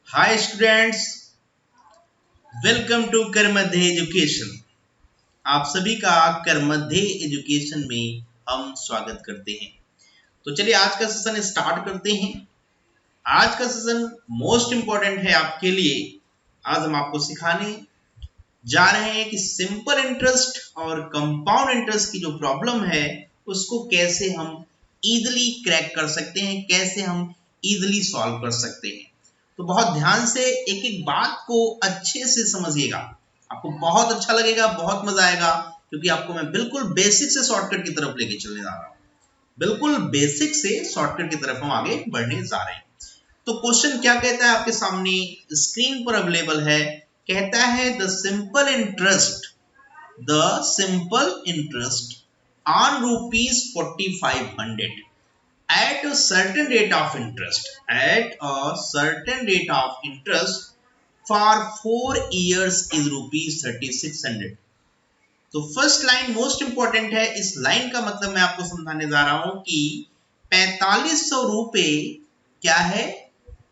Hi students, welcome to Karmadhya education. आप सभी का करमध्य एजुकेशन में हम स्वागत करते हैं। तो चलिए आज का सेशन स्टार्ट करते हैं। आज का सेशन मोस्ट इंपॉर्टेंट है आपके लिए। आज हम आपको सिखाने जा रहे हैं कि सिंपल इंटरेस्ट और कंपाउंड इंटरेस्ट की जो प्रॉब्लम है उसको कैसे हम इजीली क्रैक कर सकते हैं, कैसे हम इजीली सॉल्व कर सकते हैं। तो बहुत ध्यान से एक एक बात को अच्छे से समझिएगा, आपको बहुत अच्छा लगेगा, बहुत मजा आएगा, क्योंकि आपको मैं बिल्कुल बेसिक से शॉर्टकट की तरफ लेके चलने जा रहा हूँ। बिल्कुल बेसिक से शॉर्टकट की तरफ हम आगे बढ़ने जा रहे हैं। तो क्वेश्चन क्या कहता है आपके सामने स्क्रीन पर अवेलेबल है। कहता है the simple interest on rupees 4500 at a certain rate of interest for 4 years is rupees 3600। तो फर्स्ट लाइन मोस्ट इंपॉर्टेंट है। इस लाइन का मतलब मैं आपको समझाने जा रहा हूं कि 4500 रुपए क्या है,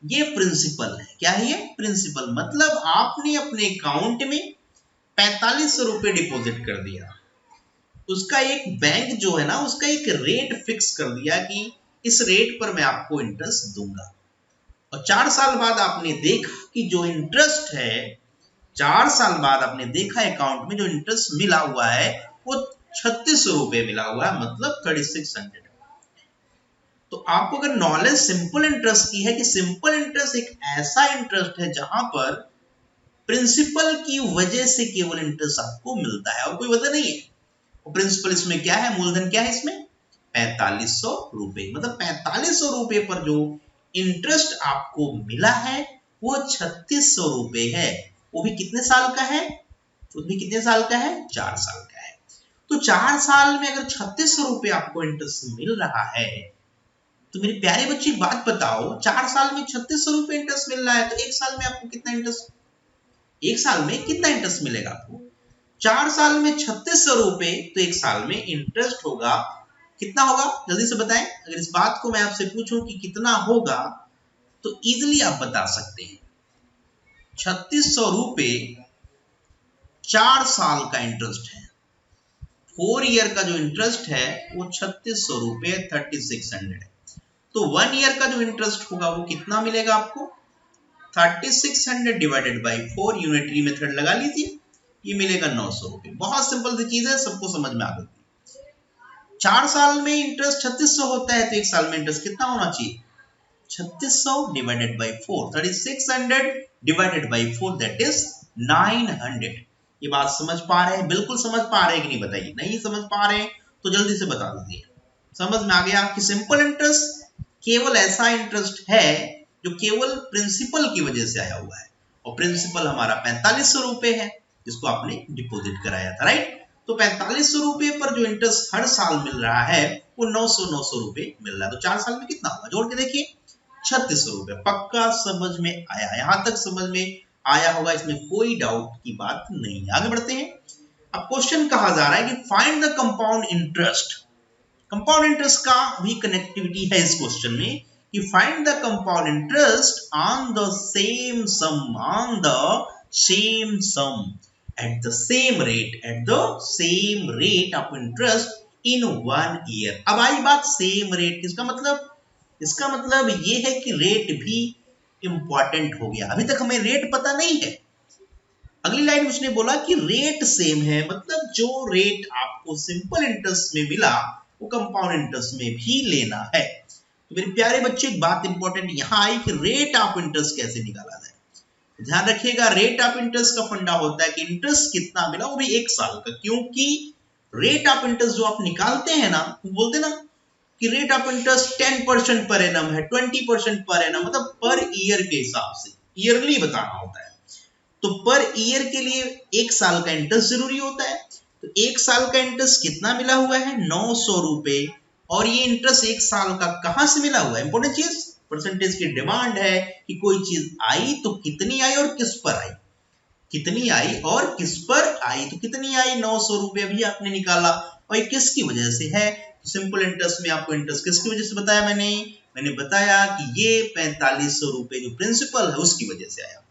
ये प्रिंसिपल है। क्या है ये? प्रिंसिपल। मतलब आपने अपने अकाउंट में 4500 रुपए डिपॉजिट कर दिया, उसका एक बैंक जो है ना, उसका एक रेट फिक्स कर दिया कि इस रेट पर मैं आपको इंटरेस्ट दूंगा। और 4 साल बाद आपने देखा कि जो इंटरेस्ट है, 4 साल बाद आपने देखा अकाउंट में जो इंटरेस्ट मिला हुआ है वो 3600 रुपए मिला हुआ है, मतलब 3600। तो आपको अगर नॉलेज सिंपल इंटरेस्ट की है कि सिंपल इंटरेस्ट एक ऐसा इंटरेस्ट है जहां पर प्रिंसिपल की वजह से केवल इंटरेस्ट आपको मिलता है और कोई वजह नहीं है। प्रिंसिपल इसमें क्या है, मूलधन क्या है इसमें? 4500 रुपए। मतलब 4500 रुपए पर जो इंटरेस्ट आपको मिला है वो 3600 रुपए है। वो भी कितने साल का है? वो भी कितने साल का है? 4 साल का है। तो 4 साल में अगर 3600 रुपए आपको इंटरेस्ट मिल रहा है, तो मेरे प्यारे बच्चे एक बात बताओ, 4 साल में 3600 रुपए इंटरेस्ट मिल रहा है तो एक साल में आपको कितना इंटरेस्ट, एक साल में कितना इंटरेस्ट मिलेगा आपको? 4 साल में 3600 रुपए, तो एक साल में इंटरेस्ट होगा कितना होगा? जल्दी से बताएं। अगर इस बात को मैं आपसे पूछूं कि कितना होगा तो इजीली आप बता सकते हैं। 3600 रुपए 4 साल का इंटरेस्ट है। 4 ईयर का जो इंटरेस्ट है वो 3600 रुपए 3600 है। तो 1 ईयर का जो इंटरेस्ट होगा वो कितना मिलेगा आपको? 3600 डिवाइडेड बाई 4, यूनिटरी मेथड लगा लीजिए, ये मिलेगा 900 रुपए। बहुत सिंपल सी चीज है, सबको समझ में आ गई। 4 साल में इंटरेस्ट 3600 होता है तो एक साल में इंटरेस्ट कितना होना चाहिए? 3600 divided by 4, 3600 divided by 4, that is 900। ये बात समझ पा रहे हैं? बिल्कुल समझ पा रहे हैं कि नहीं बताइए। नहीं समझ पा रहे हैं तो जल्दी से बता दीजिए। समझ में आ गया कि सिंपल इंटरेस्ट केवल ऐसा इंटरेस्ट है जो केवल प्रिंसिपल की वजह से आया हुआ है, और प्रिंसिपल हमारा 4500 रुपए है जिसको आपने डिपॉजिट कराया था, राइट? तो 4500 रुपए पर जो इंटरेस्ट हर साल मिल रहा है वो 900 रुपए मिल रहा है। तो 4 साल में कितना होगा? जोड़ के देखिए, 3600 रुपए। पक्का समझ में आया? यहां तक समझ में आया होगा, इसमें कोई डाउट की बात नहीं है। आगे बढ़ते हैं। अब क्वेश्चन कहा जा रहा है कि find the compound interest. Compound interest का भी कनेक्टिविटी है इस क्वेश्चन में कि find the compound interest on the same sum at the same rate of interest in 1 year। अब आई बात सेम रेट। इसका मतलब ये है कि रेट भी इंपॉर्टेंट हो गया। अभी तक हमें रेट पता नहीं है। अगली लाइन उसने बोला कि रेट सेम है, मतलब जो रेट आपको सिंपल इंटरेस्ट में मिला वो कंपाउंड इंटरेस्ट में भी लेना है। तो मेरे प्यारे बच्चे, एक बात इंपॉर्टेंट यहां आई कि रेट ऑफ इंटरेस्ट कैसे निकाला जाए। ध्यान रखिएगा, रेट ऑफ इंटरेस्ट का फंडा होता है कि इंटरेस्ट कितना मिला, वो भी एक साल का। क्योंकि रेट ऑफ इंटरेस्ट जो आप निकालते हैं ना, बोलते ना कि rate of interest 10% per annum है, 20% पर एनम, मतलब पर ईयर के हिसाब से ईयरली बताना होता है। तो पर ईयर के लिए एक साल का इंटरेस्ट जरूरी होता है। तो एक साल का इंटरेस्ट कितना मिला हुआ है? 900 रुपए। और ये इंटरेस्ट एक साल का कहां से मिला हुआ है? इंपॉर्टेंट चीज, परसेंटेज की डिमांड है कि कोई चीज आई तो कितनी आई और किस पर आई, कितनी आई और किस पर आई। तो कितनी आई? 900 रुपए भी आपने निकाला। और ये किसकी वजह से है? सिंपल इंटरेस्ट में आपको इंटरेस्ट किसकी वजह से बताया मैंने? मैंने बताया कि ये 4500 रुपए जो प्रिंसिपल है उसकी वजह से आया।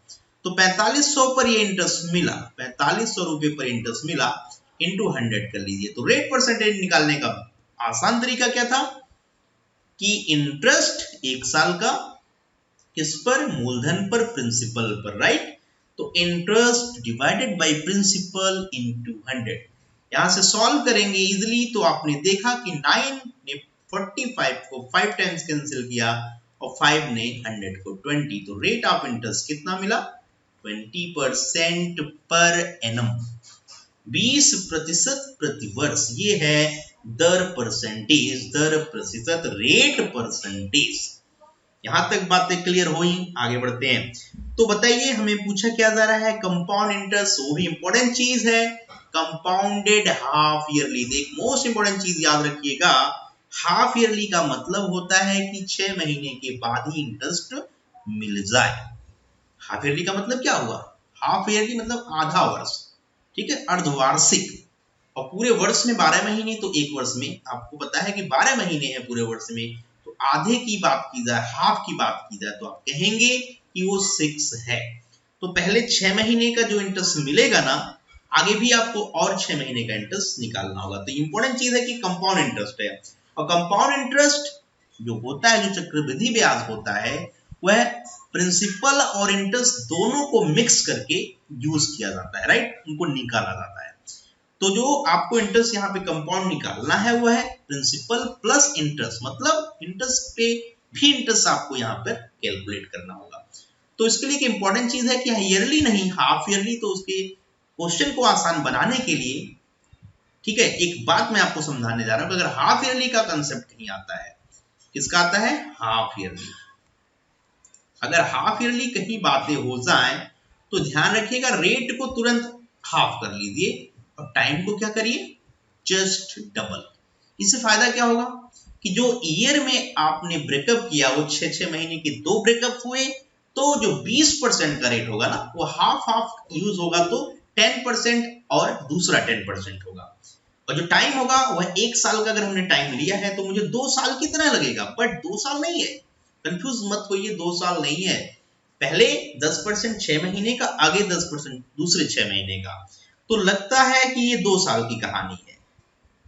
तो 4500 पर ये इंटरेस्ट मिला, 4500 रुपए पर इंटरेस्ट मिला, इंटू 100 कर लीजिए। तो रेट परसेंटेज निकालने का आसान तरीका क्या था कि इंटरेस्ट 1 साल का किस पर, मूलधन पर, प्रिंसिपल पर, राइट। तो interest divided by principal into 100। यहां से सॉल्व करेंगे इजीली। तो आपने देखा कि 9 ने 45 को 5 टाइम्स कैंसिल किया और 5 ने 100 को 20। तो रेट ऑफ इंटरेस्ट कितना मिला, 20% पर एनम, 20% प्रति वर्ष। ये है दर परसेंटेज, दर प्रतिशत, रेट परसेंटेज। यहां तक बातें क्लियर हुई, आगे बढ़ते हैं। तो बताइए हमें पूछा क्या जा रहा है, कंपाउंड इंटरेस्ट, वो भी इंपॉर्टेंट चीज है, कंपाउंडेड हाफ ईयरली। देख मोस्ट इंपॉर्टेंट चीज याद रखिएगा, हाफ ईयरली का मतलब होता है कि 6 महीने के बाद ही इंटरेस्ट मिल जाए। हाफ ईयरली का मतलब क्या हुआ, हाफ ईयरली मतलब आधा वर्ष, ठीक है, अर्धवार्षिक। और पूरे वर्ष में 12 महीने, तो एक वर्ष में आपको पता है कि 12 महीने हैं पूरे वर्ष में। तो आधे की बात की जाए, हाफ की बात की जाए, तो आप कहेंगे कि वो 6 है। तो पहले 6 महीने का जो इंटरेस्ट मिलेगा ना, आगे भी आपको और 6 महीने का इंटरेस्ट निकालना होगा। तो इंपॉर्टेंट चीज है कि कंपाउंड इंटरेस्ट है। और कंपाउंड इंटरेस्ट जो होता है, जो चक्रवृद्धि ब्याज होता है, वह प्रिंसिपल और इंटरेस्ट दोनों को मिक्स करके यूज किया जाता है, राइट, उनको निकाला जाता है। तो जो आपको इंटरेस्ट यहाँ पे कंपाउंड निकालना है वो है प्रिंसिपल प्लस इंटरेस्ट, मतलब इंटरेस्ट पे भी इंटरेस्ट आपको यहाँ पर कैलकुलेट करना होगा। तो इसके लिए एक इंपॉर्टेंट चीज है कि ईयरली नहीं, हाफ ईयरली। तो उसके क्वेश्चन को आसान बनाने के लिए, ठीक है, एक बात मैं आपको समझाने जा रहा हूं। अगर हाफ ईयरली का कंसेप्ट कहीं आता है, किसका आता है, हाफ ईयरली। अगर हाफ ईयरली कहीं बातें हो जाएं तो ध्यान रखिएगा, रेट को तुरंत हाफ कर लीजिए और टाइम को क्या करिए, जस्ट डबल। इससे फायदा क्या होगा कि जो ईयर में आपने ब्रेकअप किया वो 6-6 महीने के 2 ब्रेकअप हुए, तो जो 20% का रेट होगा ना, वो हाफ हाफ यूज होगा, तो 10% और दूसरा 10% होगा। और जो टाइम होगा वह 1 साल का अगर हमने टाइम लिया है, तो मुझे 2 साल कितना लगेगा, बट 2 साल नहीं है, कंफ्यूज मत होइए, 2 साल नहीं है। पहले 10% 6 महीने का, आगे 10% दूसरे 6 महीने का। तो लगता है कि ये 2 साल की कहानी है।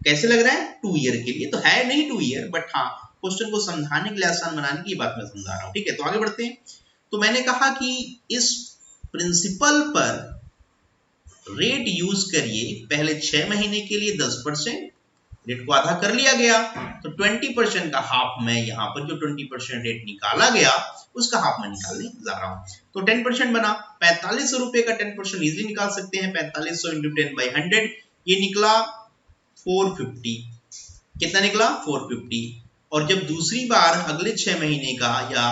कैसे लग रहा है, 2 ईयर के लिए तो है नहीं 2 ईयर, बट हाँ क्वेश्चन को समझाने के लिए, आसान बनाने की बात मैं समझा रहा हूं, ठीक है। तो आगे बढ़ते हैं। तो मैंने कहा कि इस प्रिंसिपल पर रेट यूज करिए, पहले 6 महीने के लिए 10%, रेट को आधा कर लिया गया, तो 20% का हाफ मैं यहाँ पर जो 20% रेट निकाला गया उसका हाफ मैं निकालने जा रहा हूँ। तो 10% बना, 4500 रुपए का 10% इजीली निकाल सकते हैं, 4500 इंटू 10/100, ये निकला 450। कितना निकला, 450। और जब दूसरी बार अगले 6 महीने का या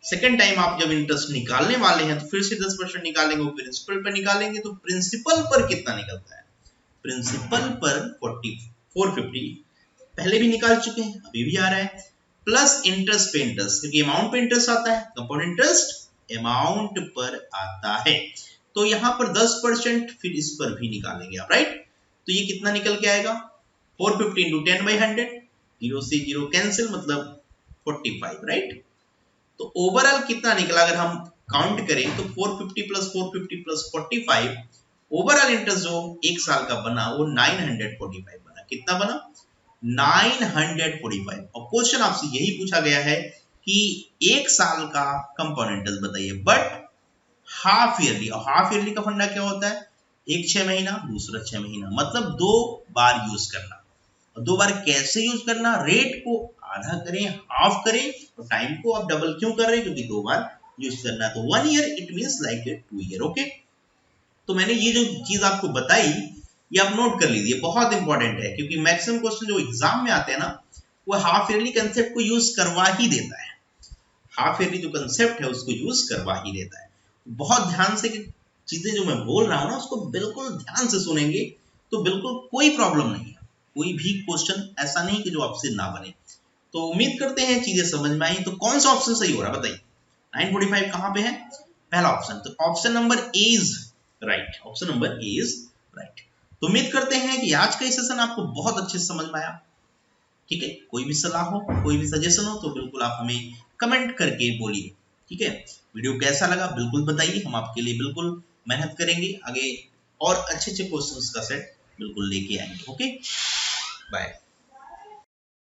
सेकेंड टाइम आप जब इंटरेस्ट निकालने वाले हैं, तो फिर से 10% निकालेंगे, वो प्रिंसिपल पर निकालेंगे। तो प्रिंसिपल पर कितना निकलता है, प्रिंसिपल पर 450 पहले भी निकाल चुके हैं, अभी भी आ रहा है, प्लस इंटरेस्ट पे इंटरेस्ट, क्योंकि अमाउंट पे इंटरेस्ट आता है, कंपाउंड इंटरेस्ट अमाउंट पर आता है। तो यहां पर 10% फिर इस पर भी निकालेंगे आप, राइट। तो ये कितना निकल के आएगा, 450 इंटू 10/100, 0 से 0 कैंसिल, मतलब 45, राइट। तो ओवरऑल कितना निकला, अगर हम काउंट करें तो 450 प्लस 450 प्लस 45, ओवरऑल इंटरेस्ट जो 1 साल का बना वो 945 बना। कितना बना, 945। और क्वेश्चन आपसे यही पूछा गया है कि 1 साल का कंपाउंड इंटरेस्ट बताइए, बट हाफ ईयरली। और हाफ ईयरली का फंडा क्या होता है, एक 6 महीना, दूसरा 6 महीना, मतलब 2 बार यूज करना। और 2 बार कैसे यूज करना, रेट को आधा करें, हाफ करें, और टाइम को आप डबल क्यों कर रहे हैं, क्योंकि 2 बार यूज करना है। तो 1 year it means like 2 year, okay. तो मैंने ये जो चीज आपको बताई, ये आप नोट कर लीजिए, बहुत इंपॉर्टेंट है, क्योंकि मैक्सिमम क्वेश्चन जो एग्जाम में आते हैं ना, वो हाफ ईयरली कंसेप्ट को यूज करवा ही देता है। हाफ ईयरली जो कंसेप्ट है उसको यूज करवा ही देता है। बहुत ध्यान से चीजें जो मैं बोल रहा हूं ना, उसको बिल्कुल ध्यान से सुनेंगे तो बिल्कुल कोई प्रॉब्लम नहीं है, कोई भी क्वेश्चन ऐसा नहीं कि जो आपसे ना बने। तो उम्मीद करते हैं चीजें समझ में आई। तो कौन सा ऑप्शन सही हो रहा है बताइए, 945 कहां पे है, पहला ऑप्शन। तो option number A is right, option number A is right. तो उम्मीद करते हैं कि आज का सेशन आपको बहुत अच्छे से समझ में आया, ठीक है, कोई भी सलाह हो, कोई भी सजेशन हो तो बिल्कुल आप हमें कमेंट करके बोलिए। ठीक है, वीडियो कैसा लगा बिल्कुल बताइए, हम आपके लिए बिल्कुल मेहनत करेंगे, आगे और अच्छे अच्छे क्वेश्चंस का सेट बिल्कुल लेके आएंगे। Okay, bye.